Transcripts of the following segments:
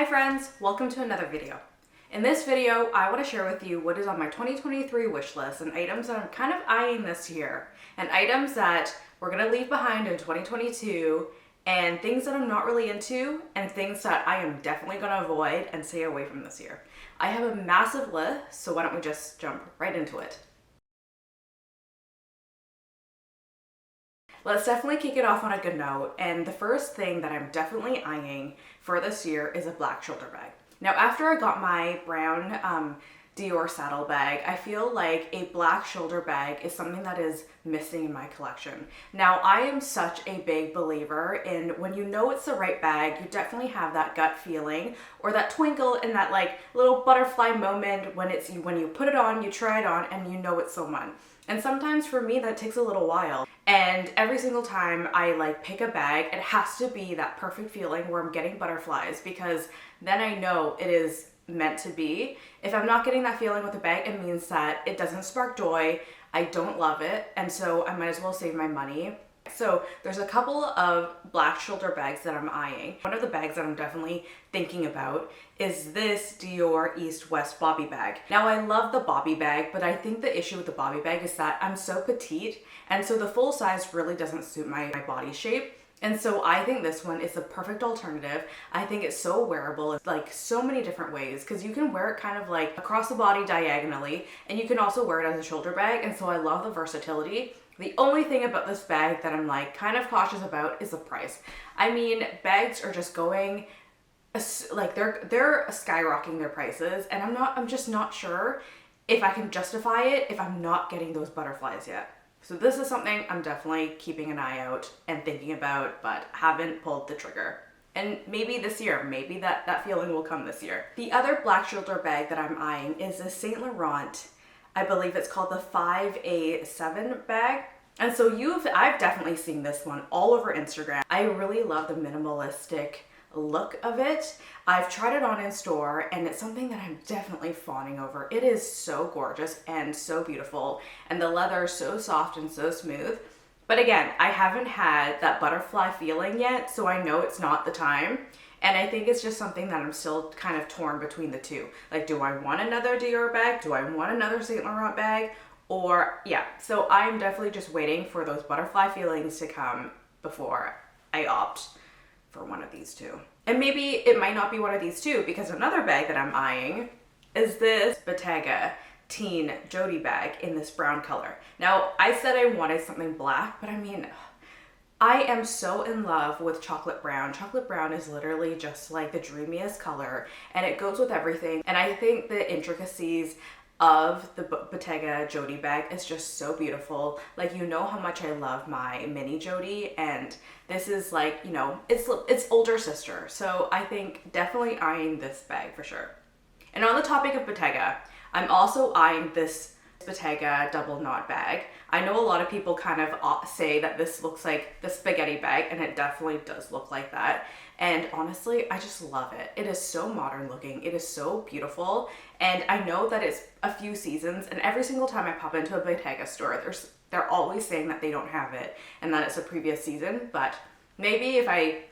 friends, welcome to another video. In this video, I want to share with you what is on my 2023 wish list and items that I'm kind of eyeing this year, and items that we're going to leave behind in 2022, and things that I'm not really into, and things that I am definitely going to avoid and stay away from this year. I have a massive list, so why don't we just jump right into it. Let's definitely kick it off on a good note, and the first thing that I'm definitely eyeing for this year is a black shoulder bag. Now, after I got my brown Dior saddle bag, I feel like a black shoulder bag is something that is missing in my collection. Now, I am such a big believer in when you know it's the right bag, you definitely have that gut feeling or that twinkle and that like little butterfly moment when you put it on, you try it on, and you know it's the one. And sometimes for me that takes a little while. And every single time I like pick a bag, it has to be that perfect feeling where I'm getting butterflies, because then I know it is meant to be. If I'm not getting that feeling with a bag, it means that it doesn't spark joy. I don't love it. And so I might as well save my money. So there's a couple of black shoulder bags that I'm eyeing. One of the bags that I'm definitely thinking about is this Dior East West Bobby bag. Now, I love the Bobby bag, but I think the issue with the Bobby bag is that I'm so petite, and so the full size really doesn't suit my body shape. And so I think this one is the perfect alternative. I think it's so wearable. It's like so many different ways, because you can wear it kind of like across the body diagonally, and you can also wear it as a shoulder bag. And so I love the versatility. The only thing about this bag that I'm like kind of cautious about is the price. I mean, bags are just going like they're skyrocketing their prices, and I'm just not sure if I can justify it if I'm not getting those butterflies yet. So this is something I'm definitely keeping an eye out and thinking about, but haven't pulled the trigger. And maybe this year, maybe that feeling will come this year. The other black shoulder bag that I'm eyeing is a Saint Laurent, I believe it's called the 5A7 bag. And so I've definitely seen this one all over Instagram. I really love the minimalistic look of it. I've tried it on in store, and it's something that I'm definitely fawning over. It is so gorgeous and so beautiful, and the leather is so soft and so smooth. But again, I haven't had that butterfly feeling yet, so I know it's not the time. And I think it's just something that I'm still kind of torn between the two. Like, do I want another Dior bag? Do I want another Saint Laurent bag? Or, yeah, so I'm definitely just waiting for those butterfly feelings to come before I opt for one of these two. And maybe it might not be one of these two, because another bag that I'm eyeing is this Bottega Teen Jody bag in this brown color. Now, I said I wanted something black, but I mean, I am so in love with chocolate brown. Chocolate brown is literally just like the dreamiest color, and it goes with everything. And I think the intricacies of the Bottega Jody bag is just so beautiful. Like, you know how much I love my mini Jody, and this is like, you know, it's older sister. So I think definitely eyeing this bag for sure. And on the topic of Bottega, I'm also eyeing this Bottega double knot bag. I know a lot of people kind of say that this looks like the spaghetti bag, and it definitely does look like that. And honestly, I just love it. It is so modern looking. It is so beautiful. And I know that it's a few seasons, and every single time I pop into a Bottega store, they're always saying that they don't have it and that it's a previous season. But maybe if I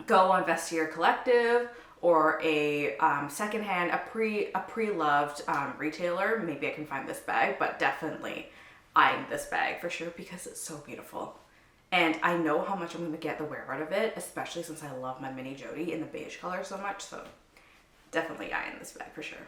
go on Vestiaire Collective or a secondhand, a pre-loved retailer, maybe I can find this bag. But definitely eyeing this bag for sure, because it's so beautiful. And I know how much I'm going to get the wear out of it, especially since I love my mini Jody in the beige color so much. So definitely eyeing this bag for sure.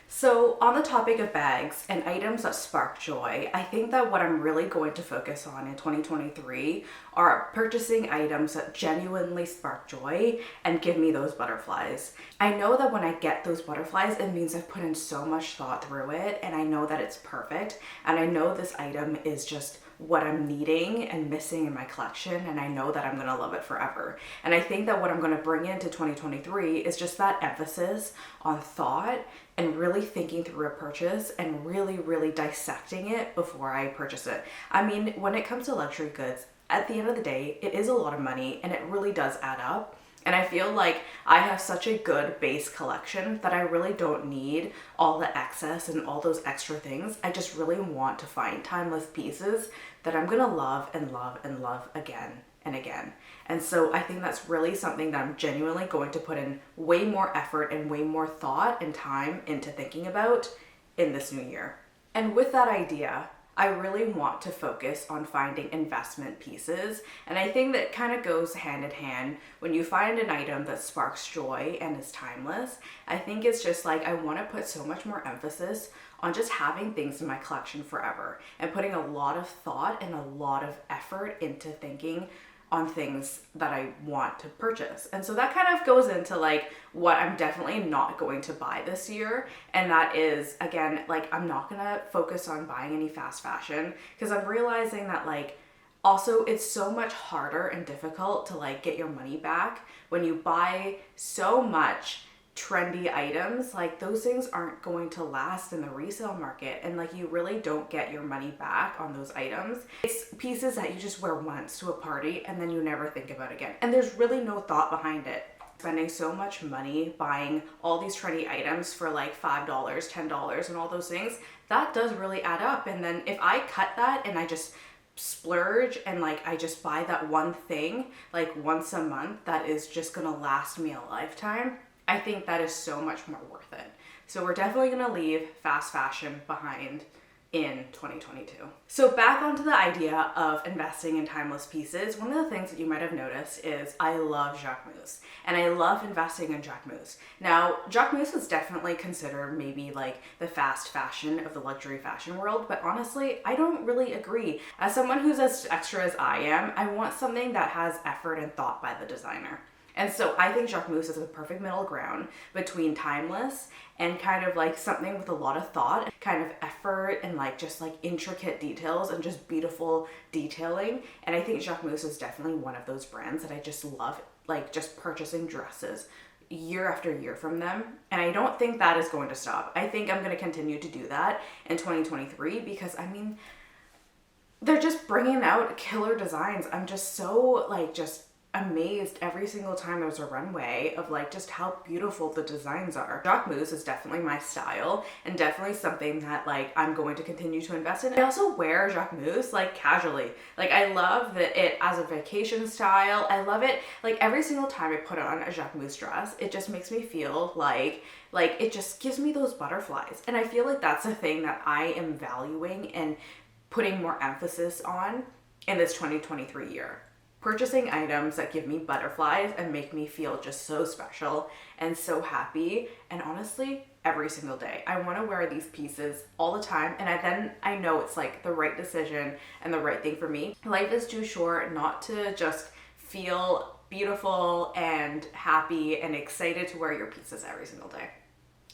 So on the topic of bags and items that spark joy, I think that what I'm really going to focus on in 2023 are purchasing items that genuinely spark joy and give me those butterflies. I know that when I get those butterflies, it means I've put in so much thought through it, and I know that it's perfect, and I know this item is just what I'm needing and missing in my collection, and I know that I'm gonna love it forever. And I think that what I'm gonna bring into 2023 is just that emphasis on thought and really thinking through a purchase and really dissecting it before I purchase it. I mean, when it comes to luxury goods, at the end of the day, it is a lot of money, and it really does add up. And I feel like I have such a good base collection that I really don't need all the excess and all those extra things. I just really want to find timeless pieces that I'm gonna love and love and love again and again. And so I think that's really something that I'm genuinely going to put in way more effort and way more thought and time into thinking about in this new year. And with that idea, I really want to focus on finding investment pieces. And I think that kind of goes hand in hand. When you find an item that sparks joy and is timeless, I think it's just like I want to put so much more emphasis on just having things in my collection forever and putting a lot of thought and a lot of effort into thinking on things that I want to purchase. And so that kind of goes into like what I'm definitely not going to buy this year. And that is, again, like I'm not gonna focus on buying any fast fashion because I'm realizing that like also it's so much harder and difficult to like get your money back when you buy so much trendy items. Like those things aren't going to last in the resale market, and like you really don't get your money back on those items. It's pieces that you just wear once to a party and then you never think about again, and there's really no thought behind it. Spending so much money buying all these trendy items for like $5, $10 and all those things, that does really add up. And then if I cut that and I just splurge and like I just buy that one thing like once a month that is just gonna last me a lifetime, I think that is so much more worth it. So we're definitely gonna leave fast fashion behind in 2022. So back onto the idea of investing in timeless pieces, one of the things that you might have noticed is I love Jacquemus, and I love investing in Jacquemus. Now, Jacquemus is definitely considered maybe like the fast fashion of the luxury fashion world, but honestly, I don't really agree. As someone who's as extra as I am, I want something that has effort and thought by the designer. And so I think Jacquemus is a perfect middle ground between timeless and kind of like something with a lot of thought, kind of effort and like just like intricate details and just beautiful detailing. And I think Jacquemus is definitely one of those brands that I just love, like just purchasing dresses year after year from them. And I don't think that is going to stop. I think I'm going to continue to do that in 2023 because I mean, they're just bringing out killer designs. I'm just so like just amazed every single time there's a runway of like just how beautiful the designs are. Jacquemus is definitely my style and definitely something that like I'm going to continue to invest in. I also wear Jacquemus like casually. Like I love that it as a vacation style. I love it like every single time I put on a Jacquemus dress, it just makes me feel like it just gives me those butterflies. And I feel like that's a thing that I am valuing and putting more emphasis on in this 2023 year. Purchasing items that give me butterflies and make me feel just so special and so happy, and honestly, every single day. I want to wear these pieces all the time, and then I know it's like the right decision and the right thing for me. Life is too short not to just feel beautiful and happy and excited to wear your pieces every single day.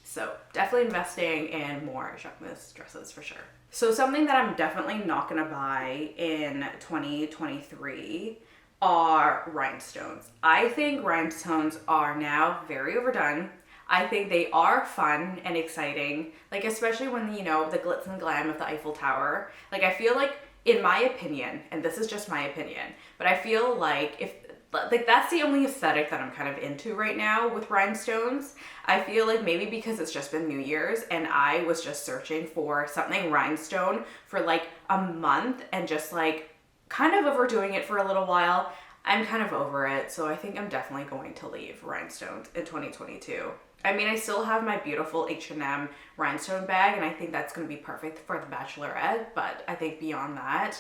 So definitely investing in more Jacquemus dresses for sure. So something that I'm definitely not gonna buy in 2023 are rhinestones. I think rhinestones are now very overdone. I think they are fun and exciting, like especially when, you know, the glitz and glam of the Eiffel Tower. Like I feel like, in my opinion, and this is just my opinion, but I feel like if like that's the only aesthetic that I'm kind of into right now with rhinestones. I feel like maybe because it's just been New Year's and I was just searching for something rhinestone for like a month and just like kind of overdoing it for a little while. I'm kind of over it, so I think I'm definitely going to leave rhinestones in 2022. I mean, I still have my beautiful H&M rhinestone bag, and I think that's going to be perfect for the bachelorette, but I think beyond that,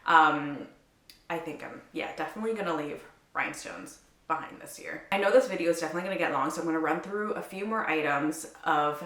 I think I'm, definitely going to leave rhinestones behind this year. I know this video is definitely going to get long, so I'm going to run through a few more items of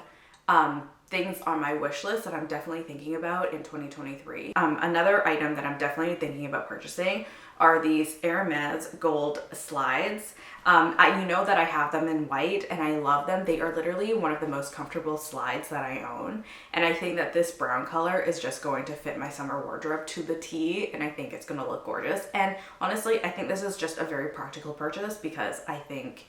things on my wish list that I'm definitely thinking about in 2023. Another item that I'm definitely thinking about purchasing are these Hermes gold slides. You know that I have them in white and I love them. They are literally one of the most comfortable slides that I own. And I think that this brown color is just going to fit my summer wardrobe to the T, and I think it's gonna look gorgeous. And honestly, I think this is just a very practical purchase because I think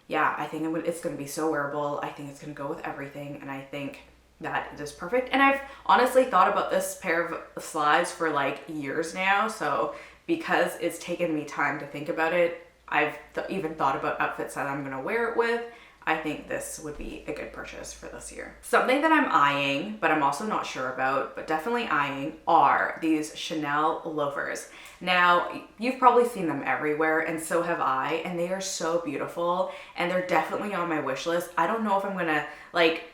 it's gonna be so wearable. I think it's gonna go with everything, and I think that it is perfect. And I've honestly thought about this pair of slides for like years now, so because it's taken me time to think about it, I've even thought about outfits that I'm gonna wear it with. I think this would be a good purchase for this year. Something that I'm eyeing, but I'm also not sure about, but definitely eyeing, are these Chanel loafers. Now, you've probably seen them everywhere, and so have I, and they are so beautiful, and they're definitely on my wish list. I don't know if I'm gonna like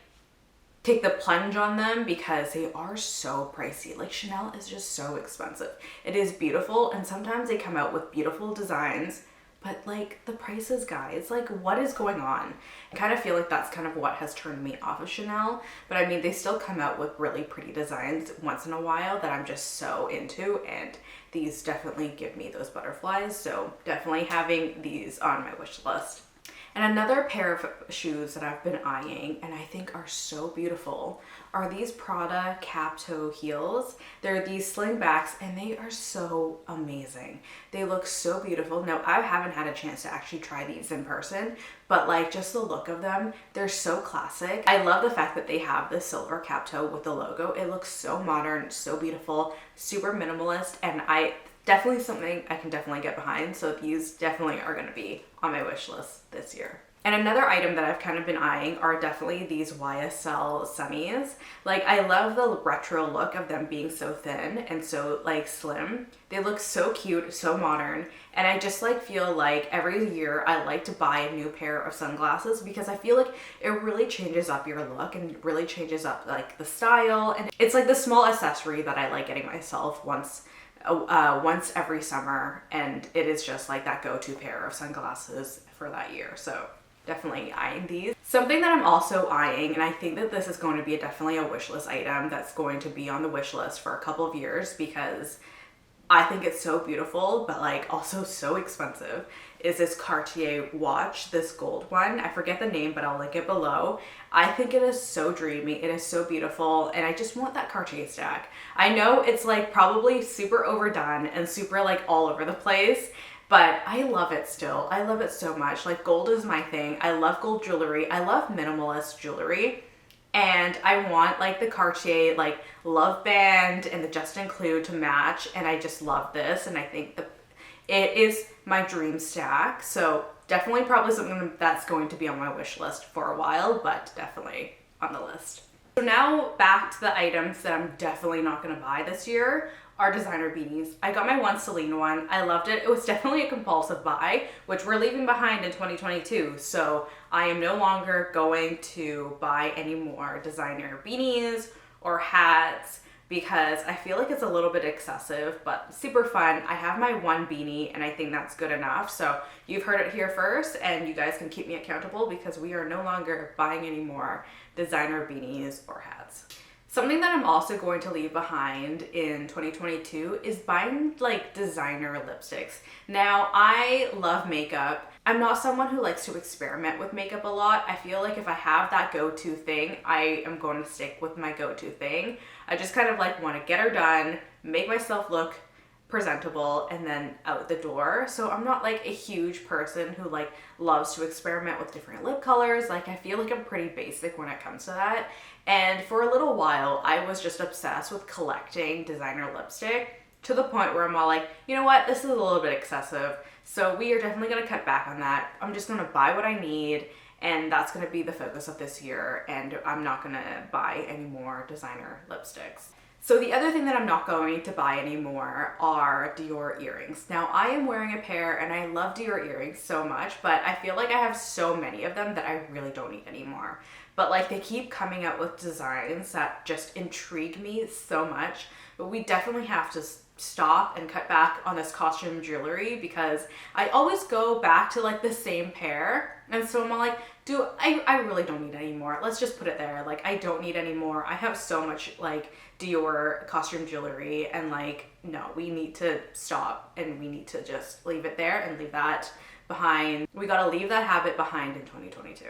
take the plunge on them because they are so pricey. Like, Chanel is just so expensive. It is beautiful, and sometimes they come out with beautiful designs, but like the prices, guys, like what is going on? I kind of feel like that's kind of what has turned me off of Chanel, but I mean, they still come out with really pretty designs once in a while that I'm just so into, and these definitely give me those butterflies, so definitely having these on my wish list. And another pair of shoes that I've been eyeing and I think are so beautiful are these Prada cap toe heels. They're these slingbacks and they are so amazing. They look so beautiful. Now, I haven't had a chance to actually try these in person, but like just the look of them, they're so classic. I love the fact that they have the silver cap toe with the logo. It looks so modern, so beautiful, super minimalist, and definitely something I can definitely get behind. So these definitely are gonna be on my wish list this year. And another item that I've kind of been eyeing are definitely these YSL semis. Like, I love the retro look of them being so thin and so like slim. They look so cute, so modern. And I just like feel like every year I like to buy a new pair of sunglasses because I feel like it really changes up your look and really changes up like the style. And it's like the small accessory that I like getting myself once every summer, and it is just like that go-to pair of sunglasses for that year. So definitely eyeing these. Something that I'm also eyeing, and I think that this is going to be definitely a wish list item that's going to be on the wish list for a couple of years because I think it's so beautiful, but like also so expensive, is this Cartier watch, this gold one. I forget the name, but I'll link it below. I think it is so dreamy. It is so beautiful, and I just want that Cartier stack. I know it's like probably super overdone and super like all over the place, but I love it still. I love it so much. Like, gold is my thing. I love gold jewelry. I love minimalist jewelry. And I want like the Cartier like love band and the Just Include to match, and I just love this, and I think it is my dream stack. So definitely probably something that's going to be on my wish list for a while, but definitely on the list. So now back to the items that I'm definitely not going to buy this year are designer beanies. I got my one Celine one. I loved it. It was definitely a compulsive buy, which we're leaving behind in 2022. So I am no longer going to buy any more designer beanies or hats because I feel like it's a little bit excessive, but super fun. I have my one beanie and I think that's good enough. So you've heard it here first, and you guys can keep me accountable because we are no longer buying any more designer beanies or hats. Something that I'm also going to leave behind in 2022 is buying like designer lipsticks. Now, I love makeup. I'm not someone who likes to experiment with makeup a lot. I feel like if I have that go-to thing, I am going to stick with my go-to thing. I just kind of like want to get her done, make myself look presentable, and then out the door. So I'm not like a huge person who like loves to experiment with different lip colors. Like, I feel like I'm pretty basic when it comes to that. And for a little while, I was just obsessed with collecting designer lipstick to the point where I'm all like, you know what, this is a little bit excessive. So we are definitely gonna cut back on that. I'm just gonna buy what I need, and that's gonna be the focus of this year, and I'm not gonna buy any more designer lipsticks. So the other thing that I'm not going to buy anymore are Dior earrings. Now, I am wearing a pair and I love Dior earrings so much, but I feel like I have so many of them that I really don't need anymore. But like, they keep coming out with designs that just intrigue me so much, but we definitely have to stop and cut back on this costume jewelry because I always go back to like the same pair, and so I'm all like, I really don't need any more. Let's just put it there. Like, I don't need any more. I have so much like Dior costume jewelry, and like, no, we need to stop and we need to just leave it there and leave that behind. We gotta leave that habit behind in 2022.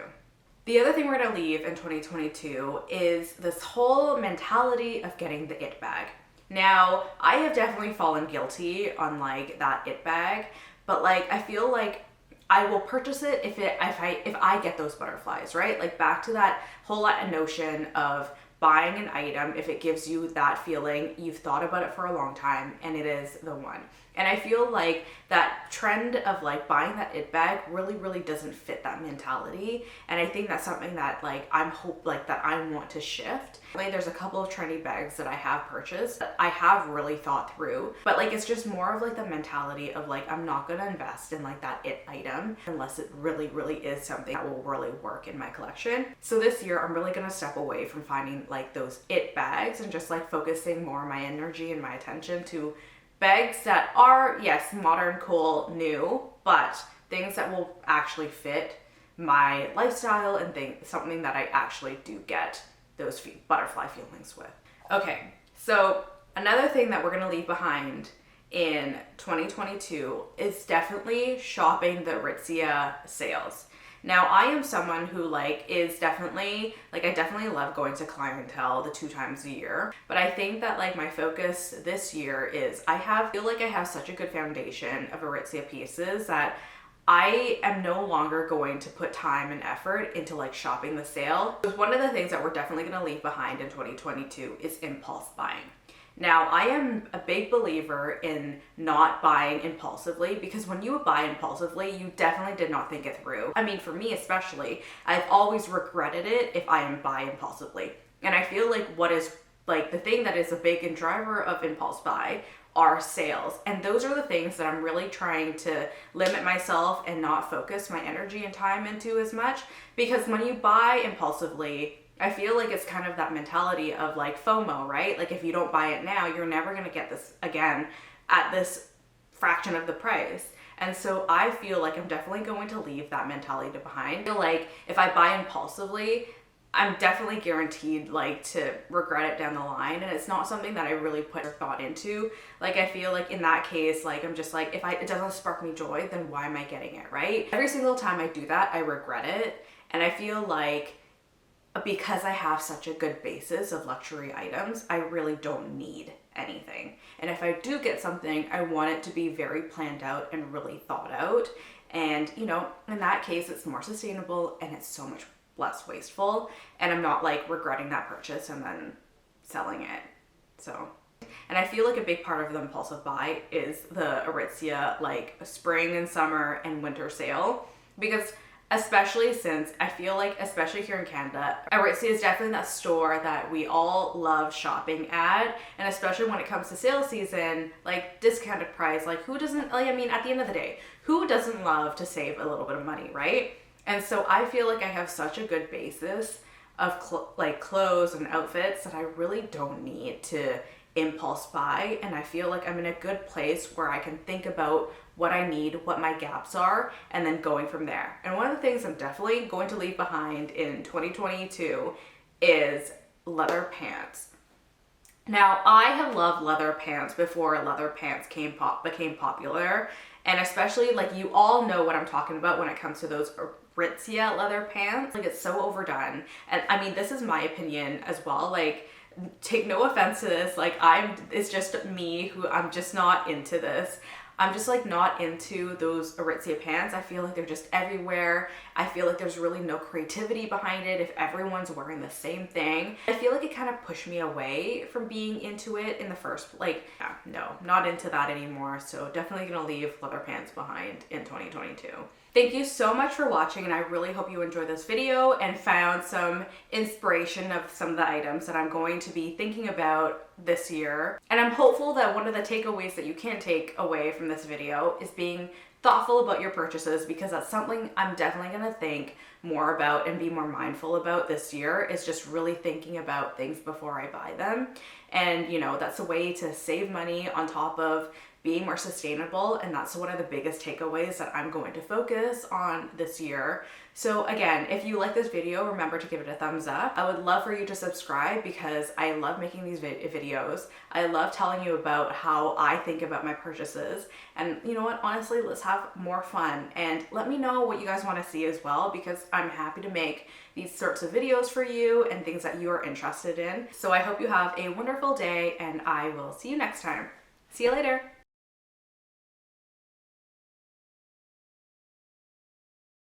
The other thing we're gonna leave in 2022 is this whole mentality of getting the it bag. Now, I have definitely fallen guilty on like that it bag, but like, I feel like I will purchase it if I get those butterflies, right? Like, back to that whole notion of buying an item if it gives you that feeling you've thought about it for a long time and it is the one. And I feel like that trend of like buying that it bag really doesn't fit that mentality. And I think that's something that like that I want to shift. Like there's a couple of trendy bags that I have purchased that I have really thought through, but like it's just more of like the mentality of like I'm not gonna invest in like that it item unless it really is something that will really work in my collection. So this year I'm really gonna step away from finding like those it bags and just like focusing more of my energy and my attention to bags that are, yes, modern, cool, new, but things that will actually fit my lifestyle and something that I actually do get those butterfly feelings with. Okay, so another thing that we're gonna leave behind in 2022 is definitely shopping the Aritzia sales. Now, I am someone who I definitely love going to clientele the 2 times a year, but I think that like my focus this year is I feel like I have such a good foundation of Aritzia pieces that I am no longer going to put time and effort into like shopping the sale. One of the things that we're definitely going to leave behind in 2022 is impulse buying. Now, I am a big believer in not buying impulsively, because when you buy impulsively, you definitely did not think it through. I mean, for me especially, I've always regretted it if I buy impulsively. And I feel like what is like the thing that is a big driver of impulse buy are sales. And those are the things that I'm really trying to limit myself and not focus my energy and time into as much, because when you buy impulsively, I feel like it's kind of that mentality of like FOMO, right? Like if you don't buy it now, you're never going to get this again at this fraction of the price. And so I feel like I'm definitely going to leave that mentality behind. I feel like if I buy impulsively, I'm definitely guaranteed like to regret it down the line, and it's not something that I really put thought into. Like I feel like in that case, like I'm just like, if it doesn't spark me joy, then why am I getting it, right? Every single time I do that, I regret it. And I feel like because I have such a good basis of luxury items, I really don't need anything. And if I do get something, I want it to be very planned out and really thought out. And in that case, it's more sustainable and it's so much less wasteful. And I'm not like regretting that purchase and then selling it. And I feel like a big part of the impulsive buy is the Aritzia like spring and summer and winter sale, because especially since I feel like, especially here in Canada, Aritzia is definitely that store that we all love shopping at. And especially when it comes to sale season, like discounted price, like who doesn't, like, I mean, at the end of the day, who doesn't love to save a little bit of money, right? And so I feel like I have such a good basis of clothes and outfits that I really don't need to impulse buy. And I feel like I'm in a good place where I can think about what I need, what my gaps are, and then going from there. And one of the things I'm definitely going to leave behind in 2022 is leather pants. Now, I have loved leather pants before leather pants became popular, and especially like you all know what I'm talking about when it comes to those Aritzia leather pants. Like it's so overdone. And I mean, this is my opinion as well. Like, take no offense to this. Like it's just me who I'm just not into this. I'm just like not into those Aritzia pants. I feel like they're just everywhere. I feel like there's really no creativity behind it if everyone's wearing the same thing. I feel like it kind of pushed me away from being into it in the first, no, not into that anymore. So definitely gonna leave leather pants behind in 2022. Thank you so much for watching, and I really hope you enjoyed this video and found some inspiration of some of the items that I'm going to be thinking about this year. And I'm hopeful that one of the takeaways that you can take away from this video is being thoughtful about your purchases, because that's something I'm definitely going to think more about and be more mindful about this year, is just really thinking about things before I buy them. And that's a way to save money on top of being more sustainable, and that's one of the biggest takeaways that I'm going to focus on this year. So again, if you like this video, remember to give it a thumbs up. I would love for you to subscribe, because I love making these videos. I love telling you about how I think about my purchases. And you know what, honestly, let's have more fun, and let me know what you guys want to see as well, because I'm happy to make these sorts of videos for you and things that you are interested in. So I hope you have a wonderful day, and I will see you next time. See you later.